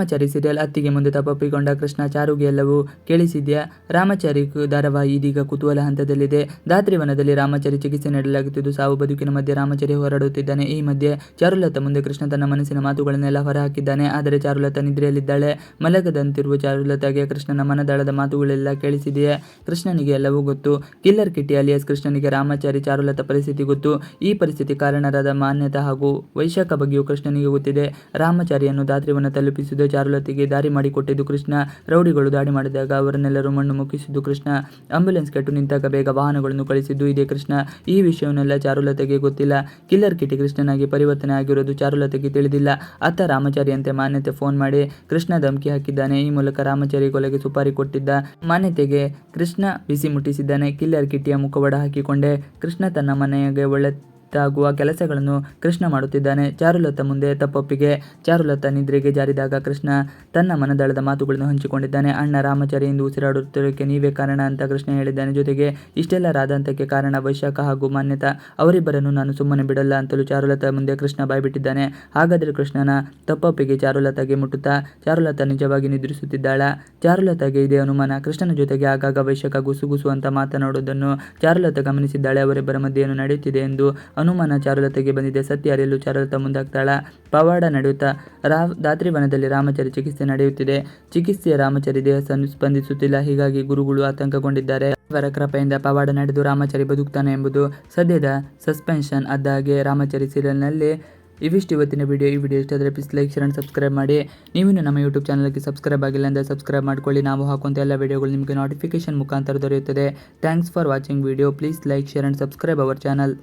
Ramachari serial ಅತ್ತಿಗೆ ಮುಂದೆ ತಪ್ಪೊಪ್ಪಿಕೊಂಡ ಕೃಷ್ಣ ಚಾರುಗೆ ಎಲ್ಲವೂ ಕೇಳಿಸಿದ್ಯಾ? ರಾಮಚಾರಿ ಧಾರಾವಾಹಿ ಇದೀಗ ಕುತೂಹಲ ಹಂತದಲ್ಲಿದೆ. ಧಾತ್ರಿವನದಲ್ಲಿ ರಾಮಚಾರಿ ಚಿಕಿತ್ಸೆ ನೀಡಲಾಗುತ್ತಿದ್ದು ಸಾವು ಬದುಕಿನ ಮಧ್ಯೆ ರಾಮಚಾರಿ ಹೋರಾಡುತ್ತಿದ್ದಾನೆ. ಈ ಮಧ್ಯೆ ಚಾರುಲತಾ ಮುಂದೆ ಕೃಷ್ಣ ತನ್ನ ಮನಸ್ಸಿನ ಮಾತುಗಳನ್ನೆಲ್ಲ ಹೊರಹಾಕಿದ್ದಾನೆ. ಆದರೆ ಚಾರುಲತಾ ನಿದ್ರೆಯಲ್ಲಿದ್ದಾಳೆ. ಮಲಗದಂತಿರುವ ಚಾರುಲತಾಗೆ ಕೃಷ್ಣನ ಮನದಾಳದ ಮಾತುಗಳೆಲ್ಲ ಕೇಳಿಸಿದೆಯೇ? ಕೃಷ್ಣನಿಗೆ ಎಲ್ಲವೂ ಗೊತ್ತು. ಕಿಲ್ಲರ್ ಕಿಟ್ಟಿ ಅಲಿಯಾಸ್ ಕೃಷ್ಣನಿಗೆ ರಾಮಚಾರಿ ಚಾರುಲತಾ ಪರಿಸ್ಥಿತಿ ಗೊತ್ತು. ಈ ಪರಿಸ್ಥಿತಿ ಕಾರಣರಾದ ಮಾನ್ಯತಾ ಹಾಗೂ ವೈಶಾಖ ಬಗ್ಗೆಯೂ ಕೃಷ್ಣನಿಗೆ ಗೊತ್ತಿದೆ. ರಾಮಚಾರಿಯನ್ನು ಧಾತ್ರಿವನ ತಲುಪಿಸಿದ್ದು ಚಾರುಲತೆಗೆ ದಾರಿ ಮಾಡಿಕೊಟ್ಟಿದ್ದು ಕೃಷ್ಣ. ರೌಡಿಗಳು ದಾಳಿ ಮಾಡಿದಾಗ ಅವರನ್ನೆಲ್ಲರೂ ಮಣ್ಣು ಮುಕ್ಕಿಸಿದ್ದು ಕೃಷ್ಣ. ಆಂಬ್ಯುಲೆನ್ಸ್ ಕೆಟ್ಟು ನಿಂತಾಗ ಬೇಗ ವಾಹನಗಳನ್ನು ಕಳಿಸಿದ್ದು ಇದೇ ಕೃಷ್ಣ. ಈ ವಿಷಯವನ್ನೆಲ್ಲ ಚಾರುಲತೆಗೆ ಗೊತ್ತಿಲ್ಲ. ಕಿಲ್ಲರ್ ಕಿಟ್ಟಿ ಕೃಷ್ಣನಾಗಿ ಪರಿವರ್ತನೆ ಆಗಿರೋದು ಚಾರುಲತೆಗೆ ತಿಳಿದಿಲ್ಲ. ಅತ್ತ ರಾಮಚಾರಿಯಂತೆ ಮಾನ್ಯತೆ ಫೋನ್ ಮಾಡಿ ಕೃಷ್ಣ ಧಮಕಿ ಹಾಕಿದ್ದಾನೆ. ಈ ಮೂಲಕ ರಾಮಚಾರಿ ಕೊಲೆಗೆ ಸುಪಾರಿ ಕೊಟ್ಟಿದ್ದ ಮಾನ್ಯತೆಗೆ ಕೃಷ್ಣ ಬಿಸಿ ಮುಟ್ಟಿಸಿದ್ದಾನೆ. ಕಿಲ್ಲರ್ ಕಿಟ್ಟಿಯ ಮುಖವಾಡ ಹಾಕಿಕೊಂಡೇ ಕೃಷ್ಣ ತನ್ನ ಮನೆಗೆ ಒಳ್ಳೆತಾಗುವ ಕೆಲಸಗಳನ್ನು ಕೃಷ್ಣ ಮಾಡುತ್ತಿದ್ದಾನೆ. ಚಾರುಲತಾ ಮುಂದೆ ತಪ್ಪೊಪ್ಪಿಗೆ. ಚಾರುಲತಾ ನಿದ್ರೆಗೆ ಜಾರಿದಾಗ ಕೃಷ್ಣ ತನ್ನ ಮನದಾಳದ ಮಾತುಗಳನ್ನು ಹಂಚಿಕೊಂಡಿದ್ದಾನೆ. ಅಣ್ಣ ರಾಮಚಾರಿ ಎಂದು ಉಸಿರಾಡುತ್ತಿರೋಕ್ಕೆ ನೀವೇ ಕಾರಣ ಅಂತ ಕೃಷ್ಣ ಹೇಳಿದ್ದಾನೆ. ಜೊತೆಗೆ ಇಷ್ಟೆಲ್ಲ ರಾದಂತಕ್ಕೆ ಕಾರಣ ವೈಶಾಖ ಹಾಗೂ ಮಾನ್ಯತಾ. ಅವರಿಬ್ಬರನ್ನು ನಾನು ಸುಮ್ಮನೆ ಬಿಡಲ್ಲ ಅಂತಲೂ ಚಾರುಲತಾ ಮುಂದೆ ಕೃಷ್ಣ ಬಾಯ್ಬಿಟ್ಟಿದ್ದಾನೆ. ಹಾಗಾದರೆ ಕೃಷ್ಣನ ತಪ್ಪೊಪ್ಪಿಗೆ ಚಾರುಲತಾಗೆ ಮುಟ್ಟುತ್ತಾ? ಚಾರುಲತಾ ನಿಜವಾಗಿ ನಿದ್ರಿಸುತ್ತಿದ್ದಾಳ? ಚಾರುಲತಾಗೆ ಇದೇ ಅನುಮಾನ. ಕೃಷ್ಣನ ಜೊತೆಗೆ ಆಗಾಗ ವೈಶಾಖ ಗುಸುಗುಸು ಅಂತ ಮಾತನಾಡುವುದನ್ನು ಚಾರುಲತಾ ಗಮನಿಸಿದ್ದಾಳೆ. ಅವರಿಬ್ಬರ ಮಧ್ಯೆ ಏನು ನಡೆಯುತ್ತಿದೆ ಎಂದು ಅನುಮಾನ ಚಾರುಲತೆಗೆ ಬಂದಿದೆ. ಸತ್ಯ ಅರಿಯಲು ಚಾರುಲತಾ ಮುಂದಾಗ್ತಾಳ. ಪವಾಡ ನಡೆಯುತ್ತಾ ಧಾತ್ರಿವನದಲ್ಲಿ ರಾಮಚಾರಿ ಚಿಕಿತ್ಸೆ ನಡೆಯುತ್ತಿದೆ. ಚಿಕಿತ್ಸೆಯ ರಾಮಚಾರಿ ದೇಹ ಸ್ಪಂದಿಸುತ್ತಿಲ್ಲ. ಹೀಗಾಗಿ ಗುರುಗಳು ಆತಂಕಗೊಂಡಿದ್ದಾರೆ. ಇವರ ಕೃಪೆಯಿಂದ ಪವಾಡ ನಡೆದು ರಾಮಚಾರಿ ಬದುಕ್ತಾನೆ ಎಂಬುದು ಸದ್ಯದ ಸಸ್ಪೆನ್ಷನ್. ಅದಾಗೆ ರಾಮಚಾರಿ ಸೀರಿಯಲ್ನಲ್ಲಿ ಇವಿಷ್ಟು ಇವತ್ತಿನ ವಿಡಿಯೋ. ಈ ವಿಡಿಯೋ ಇಷ್ಟ ಆದರೆ please like share and subscribe ಮಾಡಿ. ನೀವಿನ್ನು ನಮ್ಮ ಯೂಟ್ಯೂಬ್ ಚಾನಲ್ಗೆ ಸಬ್ಸ್ಕ್ರೈಬ್ ಆಗಿಲ್ಲ ಅಂದರೆ ಸಬ್ಸ್ಕ್ರೈಬ್ ಮಾಡ್ಕೊಳ್ಳಿ. ನಾವು ಹಾಕುವಂಥ ಎಲ್ಲ ವಿಡಿಯೋಗಳು ನಿಮಗೆ ನೋಟಿಫಿಕೇಶನ್ ಮುಖಾಂತರ ದೊರೆಯುತ್ತದೆ. Thanks for watching video. Please like share and subscribe our channel.